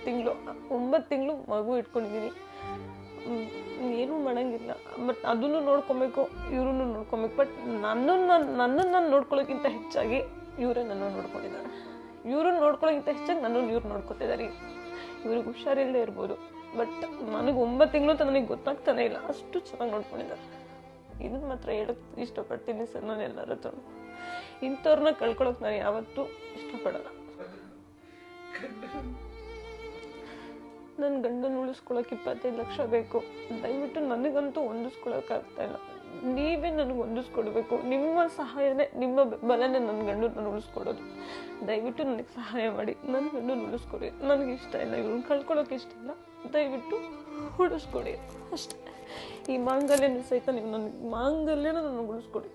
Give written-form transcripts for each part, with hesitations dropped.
ತಿಂಗಳು ಮಗು ಇಟ್ಕೊಂಡಿದ್ದೀನಿ. ಏನೂ ಮಾಡೋಂಗಿಲ್ಲ. ಬಟ್ ಅದನ್ನು ನೋಡ್ಕೊಬೇಕು, ಇವ್ರನ್ನೂ ನೋಡ್ಕೊಬೇಕು. ಬಟ್ ನನ್ನನ್ನು ನಾನು ನೋಡ್ಕೊಳ್ಳೋಕ್ಕಿಂತ ಹೆಚ್ಚಾಗಿ ಇವರೇ ನನ್ನ ನೋಡ್ಕೊಂಡಿದ್ದಾರೆ. ಇವ್ರನ್ನ ನೋಡ್ಕೊಳ್ಳೋಕ್ಕಿಂತ ಹೆಚ್ಚಾಗಿ ನನ್ನನ್ನು ಇವ್ರು ನೋಡ್ಕೊತಿದ್ದಾರೆ. ಇವ್ರಿಗೆ ಹುಷಾರಿಲ್ಲದೆ ಇರ್ಬೋದು, ಬಟ್ ನನಗೆ 9 ತಿಂಗಳು ಅಂತ ನನಗೆ ಗೊತ್ತಾಗ್ತಾನೆ ಇಲ್ಲ, ಅಷ್ಟು ಚೆನ್ನಾಗಿ ನೋಡ್ಕೊಂಡಿದ್ದಾರೆ. ಇದನ್ನು ಮಾತ್ರ ಹೇಳಕ್ಕೆ ಇಷ್ಟಪಡ್ತೀನಿ ಸರ್. ನಾನು ಎಲ್ಲರ ಹತ್ರ ಇಂಥವ್ರನ್ನ ಕಳ್ಕೊಳಕ್ಕೆ ನಾನು ಯಾವತ್ತೂ ಇಷ್ಟಪಡಲ್ಲ. ನನ್ನ ಗಂಡನ ಉಳಿಸ್ಕೊಳಕ್ಕೆ 25 ಲಕ್ಷ ಬೇಕು. ದಯವಿಟ್ಟು ನನಗಂತೂ ಹೊಂದಿಸ್ಕೊಳಕ್ಕಾಗ್ತಾ ಇಲ್ಲ. ನೀವೇ ನನಗೆ ಹೊಂದಿಸ್ಕೊಡ್ಬೇಕು. ನಿಮ್ಮ ಸಹಾಯನೇ, ನಿಮ್ಮ ಬೆಂಬಲನೇ ನನ್ನ ಗಂಡನ ಉಳಿಸ್ಕೊಡೋದು. ದಯವಿಟ್ಟು ನನಗೆ ಸಹಾಯ ಮಾಡಿ, ನನ್ನ ಗಂಡನ ಉಳಿಸ್ಕೊಡಿ. ನನಗೆ ಇಷ್ಟ ಇಲ್ಲ, ಇವ್ರನ್ನ ಕಳ್ಕೊಳಕ್ಕೆ ಇಷ್ಟ ಇಲ್ಲ. ದಯವಿಟ್ಟು ಉಳಿಸ್ಕೊಡಿ ಅಷ್ಟೇ. ಈ ಮಾಂಗಲ್ಯನೂ ಸಹಿತ ನೀವು ಮಾಂಗಲ್ಯನ ನನಗೆ ಉಳಿಸ್ಕೊಡಿ.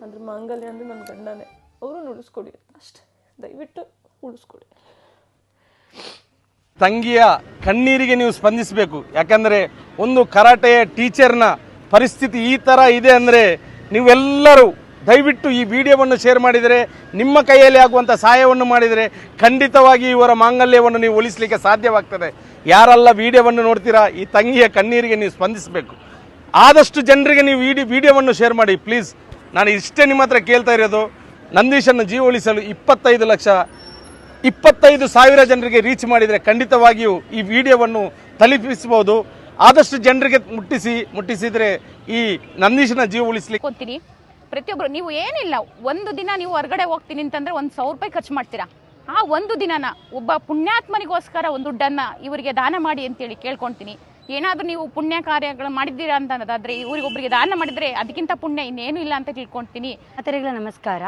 ಅಂದರೆ ಮಾಂಗಲ್ಯ ಅಂದರೆ ನನ್ನ ಗಂಡನೇ, ಅವ್ರನ್ನ ಉಳಿಸ್ಕೊಡಿ ಅಷ್ಟೇ. ದಯವಿಟ್ಟು ಉಳಿಸ್ಕೊಡಿ. ತಂಗಿಯ ಕಣ್ಣೀರಿಗೆ ನೀವು ಸ್ಪಂದಿಸಬೇಕು. ಯಾಕಂದರೆ ಒಂದು ಕರಾಟೆಯ ಟೀಚರ್ನ ಪರಿಸ್ಥಿತಿ ಈ ಥರ ಇದೆ ಅಂದರೆ ನೀವೆಲ್ಲರೂ ದಯವಿಟ್ಟು ಈ ವಿಡಿಯೋವನ್ನು ಶೇರ್ ಮಾಡಿದರೆ, ನಿಮ್ಮ ಕೈಯಲ್ಲಿ ಆಗುವಂಥ ಸಹಾಯವನ್ನು ಮಾಡಿದರೆ ಖಂಡಿತವಾಗಿ ಇವರ ಮಾಂಗಲ್ಯವನ್ನು ನೀವು ಉಳಿಸಲಿಕ್ಕೆ ಸಾಧ್ಯವಾಗ್ತದೆ. ಯಾರೆಲ್ಲ ವಿಡಿಯೋವನ್ನು ನೋಡ್ತೀರಾ, ಈ ತಂಗಿಯ ಕಣ್ಣೀರಿಗೆ ನೀವು ಸ್ಪಂದಿಸಬೇಕು. ಆದಷ್ಟು ಜನರಿಗೆ ನೀವು ವಿಡಿಯೋವನ್ನು ಶೇರ್ ಮಾಡಿ ಪ್ಲೀಸ್. ನಾನು ಇಷ್ಟೇ ನಿಮ್ಮ ಹತ್ರ ಕೇಳ್ತಾ ಇರೋದು. ನಂದೀಶನ್ನು ಜೀವ ಉಳಿಸಲು 25,000 ಜನರಿಗೆ ರೀಚ್ ಮಾಡಿದರೆ ಖಂಡಿತವಾಗಿಯೂ ಈ ವಿಡಿಯೋವನ್ನು ತಲುಪಿಸಬಹುದು. ಆದಷ್ಟು ಜನರಿಗೆ ಮುಟ್ಟಿಸಿದರೆ ಈ ನಂದೀಶನ ಜೀವ ಉಳಿಸಲಿಕ್ಕೆ. ಪ್ರತಿಯೊಬ್ಬರು ನೀವು ಏನಿಲ್ಲ, ಒಂದು ದಿನ ನೀವು ಹೊರಗಡೆ ಹೋಗ್ತೀನಿ ಅಂತಂದ್ರೆ 1,000 ರೂಪಾಯಿ ಖರ್ಚು ಮಾಡ್ತೀರಾ. ಆ ಒಂದು ದಿನನ ಒಬ್ಬ ಪುಣ್ಯಾತ್ಮನಿಗೋಸ್ಕರ ಒಂದು ದುಡ್ಡನ್ನ ಇವರಿಗೆ ದಾನ ಮಾಡಿ ಅಂತೇಳಿ ಕೇಳ್ಕೊಳ್ತೀನಿ. ಏನಾದರೂ ನೀವು ಪುಣ್ಯ ಕಾರ್ಯಗಳು ಮಾಡಿದ್ದೀರಾ ಅಂತಂದಾದ್ರೆ ಇವರಿಗೊಬ್ಬರಿಗೆ ದಾನ ಮಾಡಿದರೆ ಅದಕ್ಕಿಂತ ಪುಣ್ಯ ಇನ್ನೇನು ಇಲ್ಲ ಅಂತ ತಿಳ್ಕೊಳ್ತೀನಿ. ಅತರಿಗಳ ನಮಸ್ಕಾರ.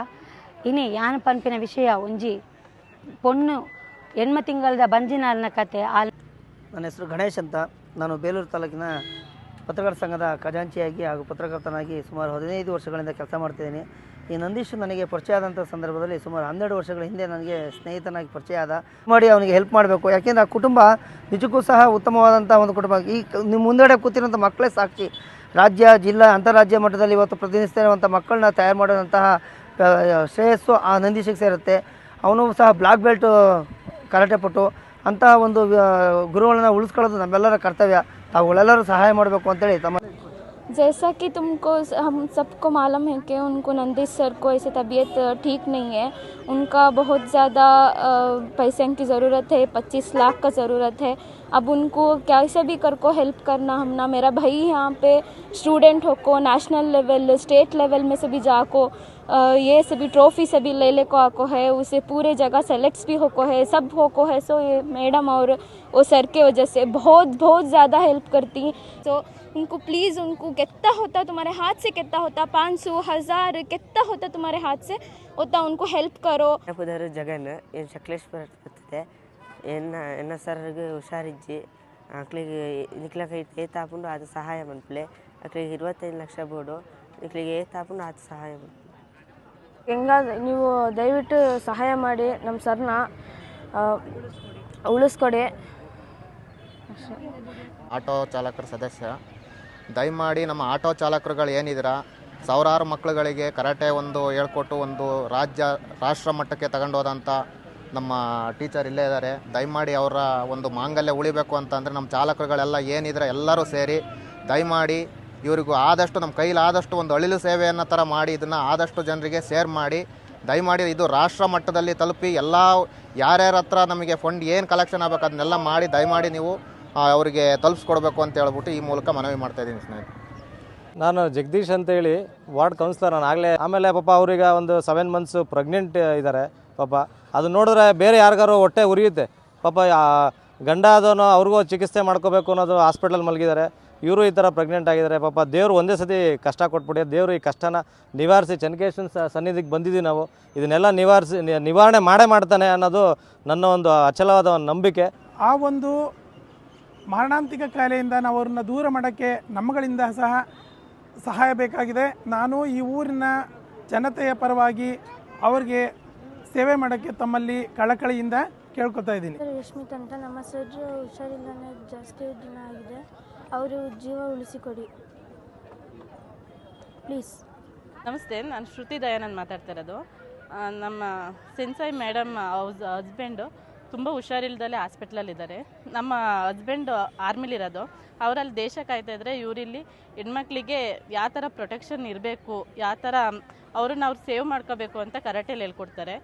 ಇನ್ನೇ ಯಾನ ಪಂಪಿನ ವಿಷಯ ಒಂಜಿ ಪೊಣ್ಣು ಹೆಣ್ಮ ತಿಂಗಳದ ಬಂಜಿನಾಲ್ನ ಕತೆ. ನನ್ನ ಹೆಸರು ಗಣೇಶ್ ಅಂತ. ನಾನು ಬೇಲೂರು ತಾಲೂಕಿನ ಪತ್ರಕರ್ತರ ಸಂಘದ ಖಜಾಂಚಿಯಾಗಿ ಹಾಗೂ ಪತ್ರಕರ್ತನಾಗಿ ಸುಮಾರು 15 ವರ್ಷಗಳಿಂದ ಕೆಲಸ ಮಾಡ್ತಿದ್ದೀನಿ. ಈ ನಂದೀಶ್ ನನಗೆ ಪರಿಚಯ ಆದಂಥ ಸಂದರ್ಭದಲ್ಲಿ ಸುಮಾರು 12 ವರ್ಷಗಳ ಹಿಂದೆ ನನಗೆ ಸ್ನೇಹಿತನಾಗಿ ಪರಿಚಯ ಆದ. ಮಾಡಿ ಅವನಿಗೆ ಹೆಲ್ಪ್ ಮಾಡಬೇಕು. ಯಾಕೆಂದರೆ ಆ ಕುಟುಂಬ ನಿಜಕ್ಕೂ ಸಹ ಉತ್ತಮವಾದಂಥ ಒಂದು ಕುಟುಂಬ. ಈ ನಿಮ್ಮ ಮುಂದೆಡೆ ಕೂತಿರುವಂಥ ಮಕ್ಕಳೇ ಸಾಕ್ಷಿ. ರಾಜ್ಯ, ಜಿಲ್ಲಾ, ಅಂತಾರಾಜ್ಯ ಮಟ್ಟದಲ್ಲಿ ಇವತ್ತು ಪ್ರತಿನಿಧಿಸ್ತಾ ಇರುವಂಥ ಮಕ್ಕಳನ್ನ ತಯಾರು ಮಾಡುವಂತಹ ಶ್ರೇಯಸ್ಸು ಆ ನಂದೀಶಿಗೆ ಸೇರುತ್ತೆ. ಅವನು ಸಹ ಬ್ಲಾಕ್ ಬೆಲ್ಟ್ ಕರಾಟೆ ಪಟು. ಅಂತಹ ಒಂದು ಗುರುಗಳನ್ನ ಉಳಿಸ್ಕೊಳ್ಳೋದು ನಮ್ಮೆಲ್ಲರ ಕರ್ತವ್ಯ. ತಾವುಗಳೆಲ್ಲರೂ ಸಹಾಯ ಮಾಡಬೇಕು ಅಂತೇಳಿ ತಮ್ಮ. जैसा कि तुमको हम सबको मालूम है कि उनको नंदीश सर को ऐसे तबीयत ठीक नहीं है. उनका बहुत ज़्यादा पैसे की ज़रूरत है. 25 लाख का ज़रूरत है. अब उनको कैसे भी कर को हेल्प करना हम ना. मेरा भाई यहाँ पे स्टूडेंट हो को नेशनल लेवल, स्टेट लेवल में से भी जाको ये सभी ट्रॉफी सभी ले को आको है. उसे पूरे जगह सेलेक्ट्स भी होको है, सब होको है. सो ये मैडम और वो सर के वजह से बहुत ज़्यादा हेल्प करती. तो उनको प्लीज़, उनको कितना होता तुम्हारे हाथ से, कितना होता 500, 1000 कितना होता तुम्हारे हाथ से होता, उनको हेल्प करो. ಪುದರ್ ಜಗನ್ ಏನು ಸಕಲೇಶ್ಪುರ ಬರ್ತದೆ. ಎನ್ನ ಸರ್ಗೆ ಹುಷಾರಿಜ್ಜಿ ಮಕ್ಳಿಗೆ ನಿಕ್ಲಕ್ಕೆ ಏತಾಪುಂಡು ಅದು ಸಹಾಯ ಮನ್ಪಲೆ. ಮಕ್ಳಿಗೆ 25 ಲಕ್ಷ ಬೋಡು ನಿಕ್ಲಿಗೆ ಏತಾಪುಂಡು ಅದು ಸಹಾಯ ಮನ್ಪಲೆ. ಹೆಂಗಾದ್ರೆ ನೀವು ದಯವಿಟ್ಟು ಸಹಾಯ ಮಾಡಿ ನಮ್ಮ ಸರ್ನ ಉಳಿಸ್ಕೊಡಿ. ಆಟೋ ಚಾಲಕರ ಸದಸ್ಯ, ದಯಮಾಡಿ ನಮ್ಮ ಆಟೋ ಚಾಲಕರುಗಳು ಏನಿದ್ದೀರಾ, ಸಾವಿರಾರು ಮಕ್ಕಳುಗಳಿಗೆ ಕರಾಟೆ ಒಂದು ಹೇಳ್ಕೊಟ್ಟು ಒಂದು ರಾಷ್ಟ್ರ ಮಟ್ಟಕ್ಕೆ ತಗೊಂಡೋದಂಥ ನಮ್ಮ ಟೀಚರ್ ಇಲ್ಲೇ ಇದ್ದಾರೆ. ದಯಮಾಡಿ ಅವರ ಒಂದು ಮಾಂಗಲ್ಯ ಉಳಿಬೇಕು ಅಂತಂದರೆ ನಮ್ಮ ಚಾಲಕರುಗಳೆಲ್ಲ ಏನಿದ್ರೆ ಎಲ್ಲರೂ ಸೇರಿ ದಯಮಾಡಿ ಇವರಿಗೂ ಆದಷ್ಟು ನಮ್ಮ ಕೈಲಾದಷ್ಟು ಒಂದು ಅಳಿಲು ಸೇವೆಯನ್ನು ಥರ ಮಾಡಿ ಇದನ್ನು ಆದಷ್ಟು ಜನರಿಗೆ ಶೇರ್ ಮಾಡಿ. ದಯಮಾಡಿ ಇದು ರಾಷ್ಟ್ರ ಮಟ್ಟದಲ್ಲಿ ತಲುಪಿ ಎಲ್ಲ ಯಾರ್ಯಾರ ಹತ್ರ ನಮಗೆ ಫಂಡ್ ಏನು ಕಲೆಕ್ಷನ್ ಆಗಬೇಕು ಅದನ್ನೆಲ್ಲ ಮಾಡಿ ದಯಮಾಡಿ ನೀವು ಅವರಿಗೆ ತಲುಪಿಸ್ಕೊಡ್ಬೇಕು ಅಂತ ಹೇಳ್ಬಿಟ್ಟು ಈ ಮೂಲಕ ಮನವಿ ಮಾಡ್ತಾಯಿದ್ದೀನಿ ಸ್ನೇಹಿತರೆ. ನಾನು ಜಗದೀಶ್ ಅಂತೇಳಿ ವಾರ್ಡ್ ಕೌನ್ಸಿಲರ್. ನಾನು ಆಗಲೇ ಆಮೇಲೆ ಪಾಪ ಅವ್ರಿಗೆ ಒಂದು 7 ಮಂತ್ಸ್ ಪ್ರೆಗ್ನೆಂಟ್ ಇದ್ದಾರೆ. ಪಾಪ ಅದು ನೋಡಿದ್ರೆ ಬೇರೆ ಯಾರಿಗಾರು ಹೊಟ್ಟೆ ಉರಿಯುತ್ತೆ. ಪಾಪ ಗಂಡ ಆದವನು ಅವ್ರಿಗೂ ಚಿಕಿತ್ಸೆ ಮಾಡ್ಕೋಬೇಕು ಅನ್ನೋದು ಹಾಸ್ಪಿಟಲ್ ಮಲಗಿದ್ದಾರೆ. ಇವರು ಈ ಥರ ಪ್ರೆಗ್ನೆಂಟ್ ಆಗಿದ್ದಾರೆ. ಪಾಪ ದೇವರು ಒಂದೇ ಸತಿ ಕಷ್ಟ ಕೊಟ್ಬಿಡಿ. ದೇವರು ಈ ಕಷ್ಟನ ನಿವಾರಿಸಿ ಚೆನ್ನಕೇಶವನ ಸನ್ನಿಧಿಗೆ ಬಂದಿದ್ದೀವಿ ನಾವು. ಇದನ್ನೆಲ್ಲ ನಿವಾರಣೆ ಮಾಡ್ತಾನೆ ಅನ್ನೋದು ನನ್ನ ಒಂದು ಅಚಲವಾದ ಒಂದು ನಂಬಿಕೆ. ಆ ಒಂದು ಮಾರಣಾಂತಿಕ ಕಾಯಿಲೆಯಿಂದ ನಾವು ಅವ್ರನ್ನ ದೂರ ಮಾಡೋಕ್ಕೆ ನಮ್ಮಗಳಿಂದ ಸಹ ಸಹಾಯ ಬೇಕಾಗಿದೆ. ನಾನು ಈ ಊರಿನ ಜನತೆಯ ಪರವಾಗಿ ಅವ್ರಿಗೆ ಸೇವೆ ಮಾಡೋಕ್ಕೆ ತಮ್ಮಲ್ಲಿ ಕಳಕಳಿಯಿಂದ ಕೇಳ್ಕೊತಾ ಇದ್ದೀನಿ. ರಶ್ಮಿತ್ ಅಂತ. ನಮ್ಮ ಸರ್ ಹುಷಾರಿಲ್ಲ, ಜಾಸ್ತಿ ದಿನ ಆಗಿದೆ. ಅವರು ಜೀವ ಉಳಿಸಿಕೊಡಿ ಪ್ಲೀಸ್. ನಮಸ್ತೆ, ನಾನು ಶ್ರುತಿ ದಯಾನಂದ್ ಮಾತಾಡ್ತಾ ಇರೋದು. ನಮ್ಮ ಸೆನ್ಸಾಯಿ ಮೇಡಮ್ ಹಸ್ಬೆಂಡು ತುಂಬ ಹುಷಾರಿಲ್ದಲೆ ಹಾಸ್ಪಿಟ್ಲಲ್ಲಿದ್ದಾರೆ. ನಮ್ಮ ಹಸ್ಬೆಂಡ್ ಆರ್ಮಿಲಿರೋದು, ಅವರಲ್ಲಿ ದೇಶ ಕಾಯ್ತಾ ಇದ್ದರೆ ಇವರಿಲ್ಲಿ ಹೆಣ್ಮಕ್ಳಿಗೆ ಯಾವ ಥರ ಪ್ರೊಟೆಕ್ಷನ್ ಇರಬೇಕು, ಯಾವ ಥರ ಅವ್ರನ್ನ ಅವ್ರು ಸೇವ್ ಮಾಡ್ಕೋಬೇಕು ಅಂತ ಕರಾಟೆಲಿ ಹೇಳ್ಕೊಡ್ತಾರೆ.